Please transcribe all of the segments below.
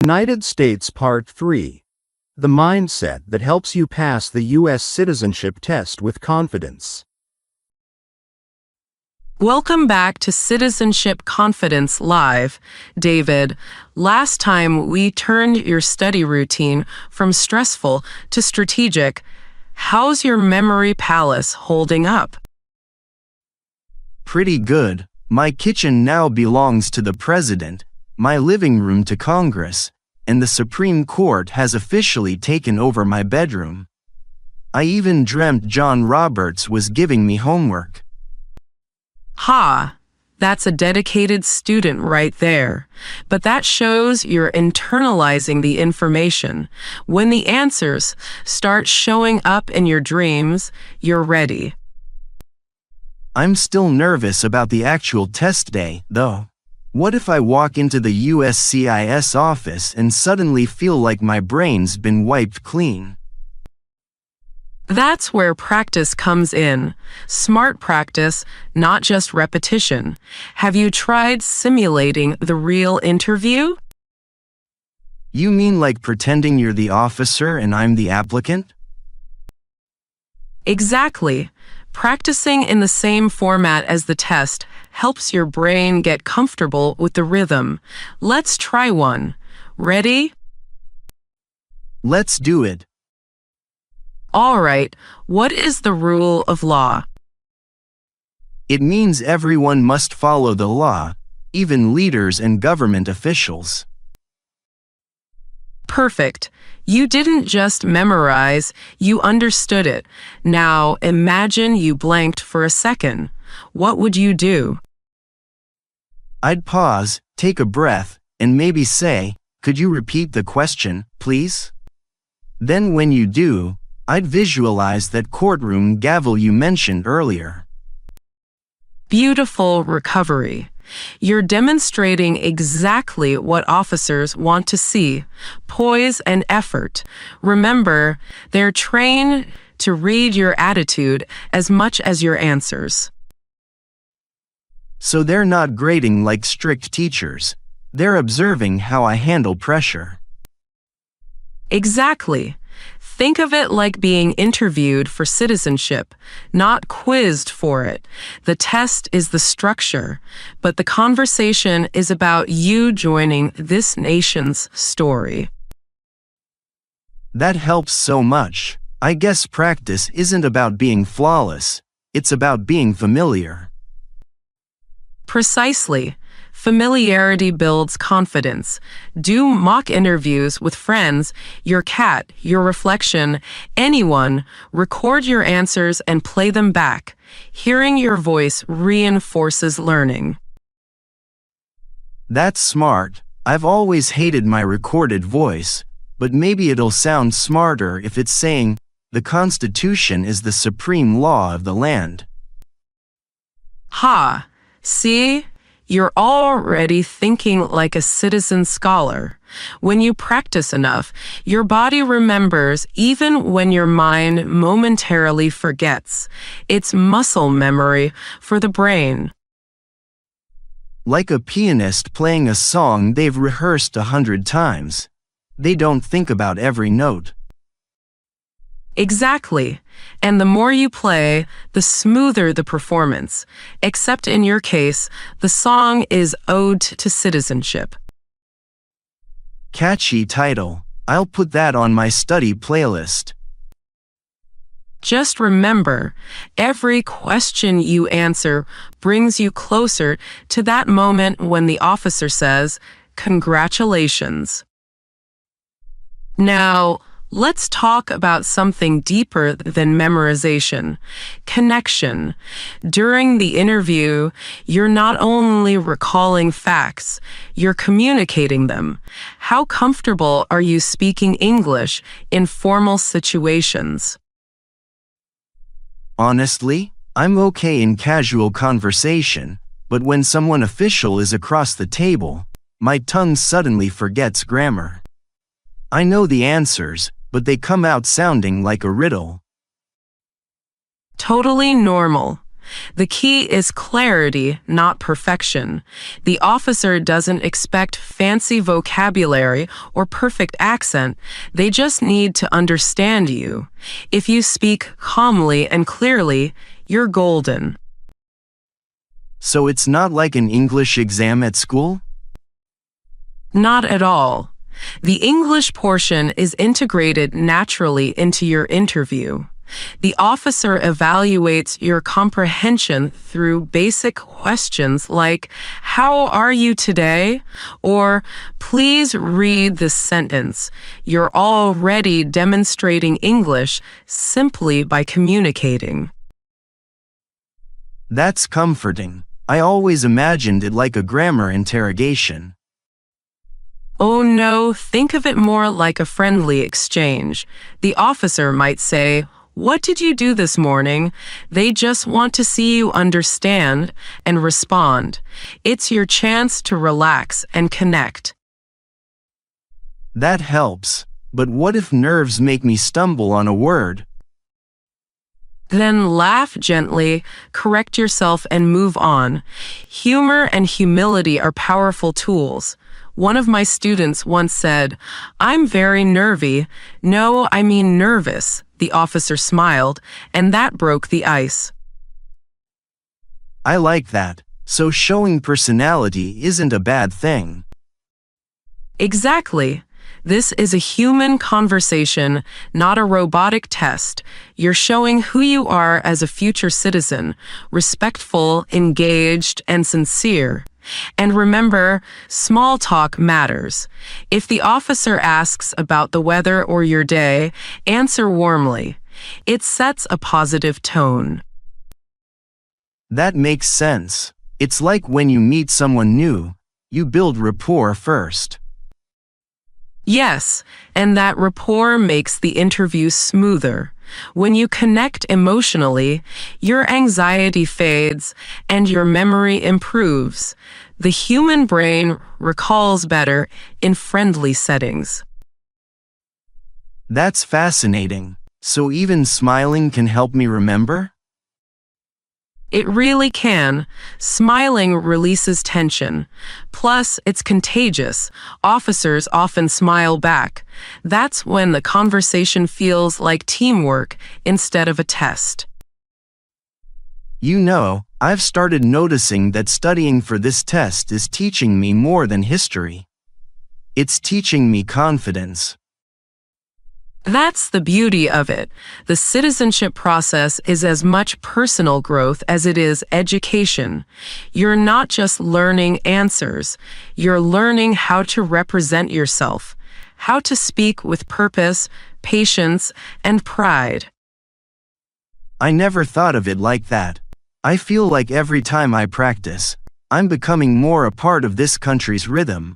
United States Part 3. The mindset that helps you pass the U.S. citizenship test with confidence. Welcome back to Citizenship Confidence Live, David. Last time we turned your study routine from stressful to strategic. How's your memory palace holding up? Pretty good. My kitchen now belongs to the president, my living room to Congress, and the Supreme Court has officially taken over my bedroom. I even dreamt John Roberts was giving me homework. Ha! That's a dedicated student right there. But that shows you're internalizing the information. When the answers start showing up in your dreams, you're ready. I'm still nervous about the actual test day, though. What if I walk into the uscis office and suddenly feel like my brain's been wiped clean? That's where practice comes in. Smart practice, not just repetition. Have you tried simulating the real interview? You mean like pretending you're the officer and I'm the applicant? Exactly. Practicing in the same format as the test helps your brain get comfortable with the rhythm. Let's try one. Ready? Let's do it. All right. What is the rule of law? It means everyone must follow the law, even leaders and government officials. Perfect. You didn't just memorize, you understood it. Now imagine you blanked for a second. What would you do? I'd pause, take a breath, and maybe say, "Could you repeat the question, please?" Then when you do, I'd visualize that courtroom gavel you mentioned earlier. Beautiful recovery. You're demonstrating exactly what officers want to see: poise and effort. Remember, they're trained to read your attitude as much as your answers. So they're not grading like strict teachers. They're observing how I handle pressure. Exactly. Think of it like being interviewed for citizenship, not quizzed for it. The test is the structure, but the conversation is about you joining this nation's story. That helps so much. I guess practice isn't about being flawless, it's about being familiar. Precisely. Familiarity builds confidence. Do mock interviews with friends, your cat, your reflection, anyone. Record your answers and play them back. Hearing your voice reinforces learning. That's smart. I've always hated my recorded voice, but maybe it'll sound smarter if it's saying, "The Constitution is the supreme law of the land." Ha! See? You're already thinking like a citizen scholar. When you practice enough, your body remembers even when your mind momentarily forgets. It's muscle memory for the brain. Like a pianist playing a song they've rehearsed 100 times. They don't think about every note. Exactly. And the more you play, the smoother the performance. Except in your case, the song is Ode to Citizenship. Catchy title. I'll put that on my study playlist. Just remember, every question you answer brings you closer to that moment when the officer says, "Congratulations." Now, let's talk about something deeper than memorization: connection. During the interview, you're not only recalling facts, you're communicating them. How comfortable are you speaking English in formal situations? Honestly, I'm okay in casual conversation, but when someone official is across the table, my tongue suddenly forgets grammar. I know the answers, but they come out sounding like a riddle. Totally normal. The key is clarity, not perfection. The officer doesn't expect fancy vocabulary or perfect accent. They just need to understand you. If you speak calmly and clearly, you're golden. So it's not like an English exam at school? Not at all. The English portion is integrated naturally into your interview. The officer evaluates your comprehension through basic questions like, "How are you today?" or "Please read this sentence." You're already demonstrating English simply by communicating. That's comforting. I always imagined it like a grammar interrogation. Oh no, think of it more like a friendly exchange. The officer might say, "What did you do this morning?" They just want to see you understand and respond. It's your chance to relax and connect. That helps. But what if nerves make me stumble on a word? Then laugh gently, correct yourself, and move on. Humor and humility are powerful tools. One of my students once said, "I'm very nervy." "No, I mean nervous." The officer smiled, and that broke the ice. I like that. So showing personality isn't a bad thing. Exactly. This is a human conversation, not a robotic test. You're showing who you are as a future citizen, respectful, engaged, and sincere. And remember, small talk matters. If the officer asks about the weather or your day, answer warmly. It sets a positive tone. That makes sense. It's like when you meet someone new, you build rapport first. Yes, and that rapport makes the interview smoother. When you connect emotionally, your anxiety fades and your memory improves. The human brain recalls better in friendly settings. That's fascinating. So even smiling can help me remember? It really can. Smiling releases tension. Plus, it's contagious. Officers often smile back. That's when the conversation feels like teamwork instead of a test. You know, I've started noticing that studying for this test is teaching me more than history. It's teaching me confidence. That's the beauty of it. The citizenship process is as much personal growth as it is education. You're not just learning answers. You're learning how to represent yourself, how to speak with purpose, patience, and pride. I never thought of it like that. I feel like every time I practice, I'm becoming more a part of this country's rhythm.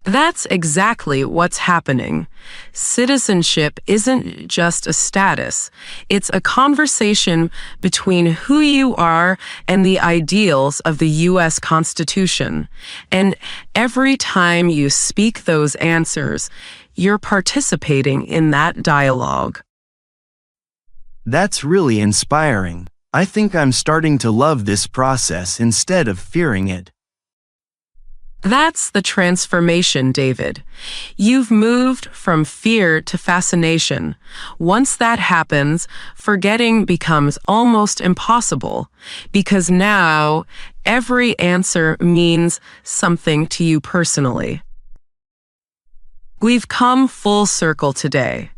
That's exactly what's happening. Citizenship isn't just a status. It's a conversation between who you are and the ideals of the U.S. Constitution. And every time you speak those answers, you're participating in that dialogue. That's really inspiring. I think I'm starting to love this process instead of fearing it. That's the transformation, David. You've moved from fear to fascination. Once that happens, forgetting becomes almost impossible, because now every answer means something to you personally. We've come full circle today.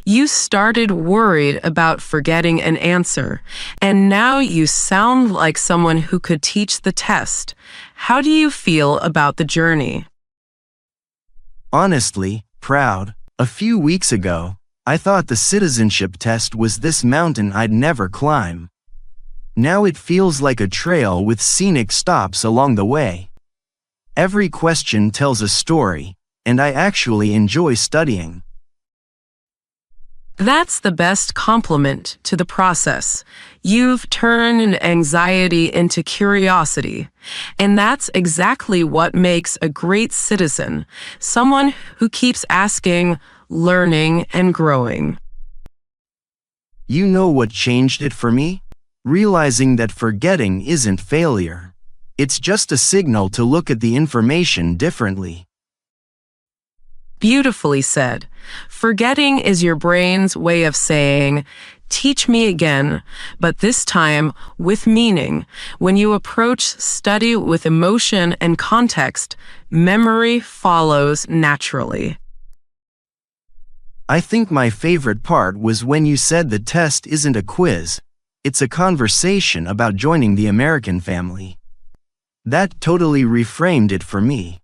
You started worried about forgetting an answer, and now you sound like someone who could teach the test. How do you feel about the journey? Honestly, proud. A few weeks ago, I thought the citizenship test was this mountain I'd never climb. Now it feels like a trail with scenic stops along the way. Every question tells a story, and I actually enjoy studying. That's the best compliment to the process. You've turned anxiety into curiosity. And that's exactly what makes a great citizen, someone who keeps asking, learning, and growing. You know what changed it for me? realizing that forgetting isn't failure. It's just a signal to look at the information differently. Beautifully said. Forgetting is your brain's way of saying, teach me again, but this time with meaning. When you approach study with emotion and context, memory follows naturally. I think my favorite part was when you said the test isn't a quiz, it's a conversation about joining the American family. That totally reframed it for me.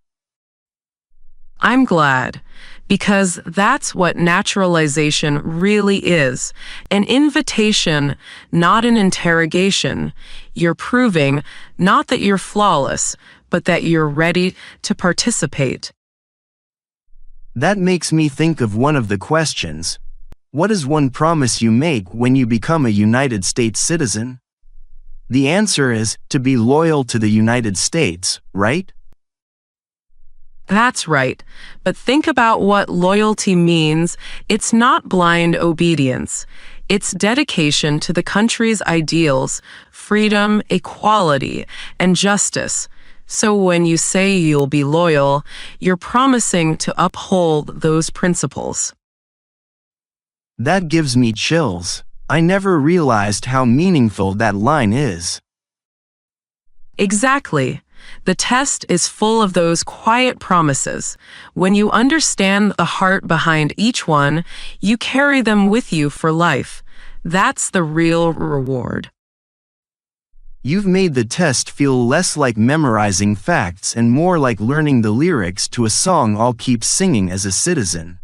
I'm glad, because that's what naturalization really is. An invitation, not an interrogation. You're proving not that you're flawless, but that you're ready to participate. That makes me think of one of the questions. What is one promise you make when you become a United States citizen? The answer is to be loyal to the United States, right? That's right. But think about what loyalty means. It's not blind obedience. It's dedication to the country's ideals, freedom, equality, and justice. So when you say you'll be loyal, you're promising to uphold those principles. That gives me chills. I never realized how meaningful that line is. Exactly. The test is full of those quiet promises. When you understand the heart behind each one, you carry them with you for life. That's the real reward. You've made the test feel less like memorizing facts and more like learning the lyrics to a song I'll keep singing as a citizen.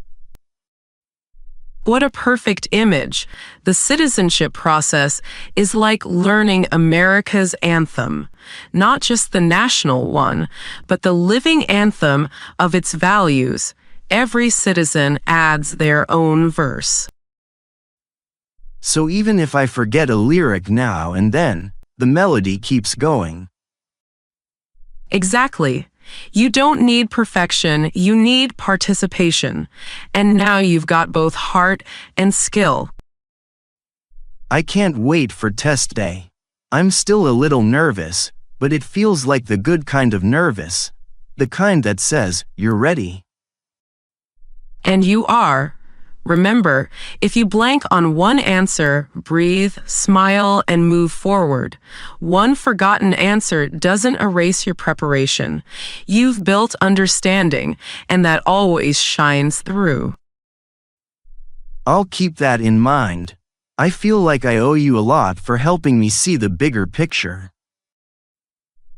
What a perfect image. The citizenship process is like learning America's anthem, not just the national one, but the living anthem of its values. Every citizen adds their own verse. So even if I forget a lyric now and then, the melody keeps going. Exactly. You don't need perfection, you need participation. And now you've got both heart and skill. I can't wait for test day. I'm still a little nervous, but it feels like the good kind of nervous. The kind that says, you're ready. And you are. Remember, if you blank on one answer, breathe, smile, and move forward. One forgotten answer doesn't erase your preparation. You've built understanding, and that always shines through. I'll keep that in mind. I feel like I owe you a lot for helping me see the bigger picture.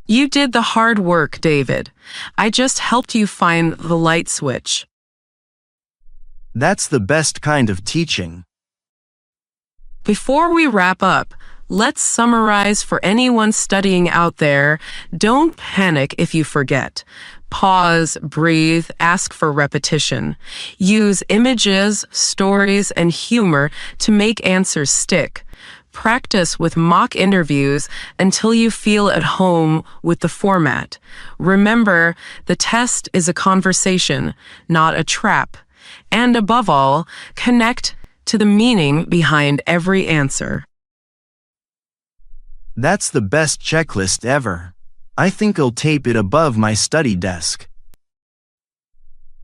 You did the hard work, David. I just helped you find the light switch. That's the best kind of teaching. Before we wrap up, let's summarize for anyone studying out there. Don't panic if you forget. Pause, breathe, ask for repetition. Use images, stories, and humor to make answers stick. Practice with mock interviews until you feel at home with the format. Remember, the test is a conversation, not a trap. And above all, connect to the meaning behind every answer. That's the best checklist ever. I think I'll tape it above my study desk.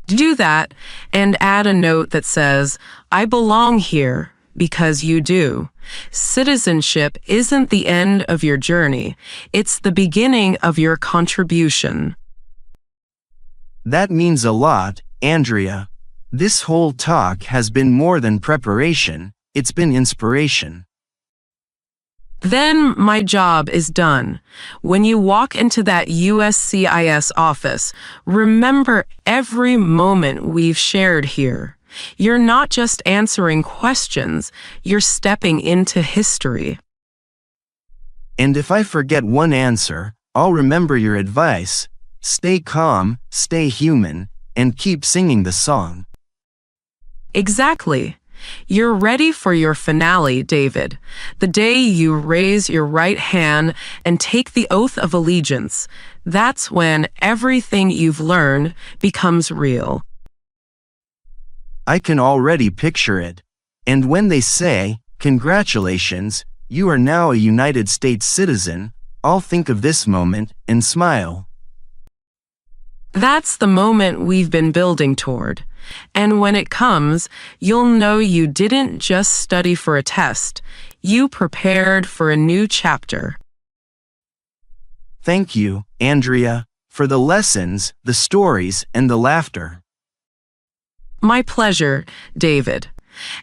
Do that and add a note that says, I belong here because you do. Citizenship isn't the end of your journey. It's the beginning of your contribution. That means a lot, Andrea. This whole talk has been more than preparation, it's been inspiration. Then my job is done. When you walk into that uscis office, remember every moment we've shared here. You're not just answering questions, you're stepping into history. And if I forget one answer, I'll remember your advice. Stay calm, stay human, and keep singing the song. Exactly. You're ready for your finale, David. The day you raise your right hand and take the oath of allegiance. That's when everything you've learned becomes real. I can already picture it. And when they say, congratulations, You are now a United States citizen. I'll think of this moment and smile. That's the moment we've been building toward. And when it comes, you'll know you didn't just study for a test. You prepared for a new chapter. Thank you, Andrea, for the lessons, the stories, and the laughter. My pleasure, David.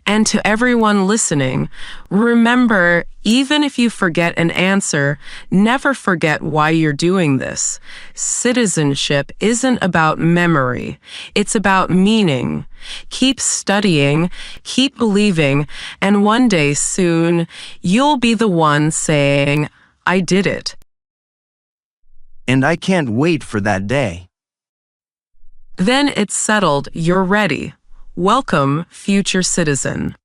And to everyone listening, remember, even if you forget an answer, never forget why you're doing this. Citizenship isn't about memory. It's about meaning. Keep studying, keep believing, and one day soon, you'll be the one saying, I did it. And I can't wait for that day. Then it's settled, you're ready. Welcome, future citizen.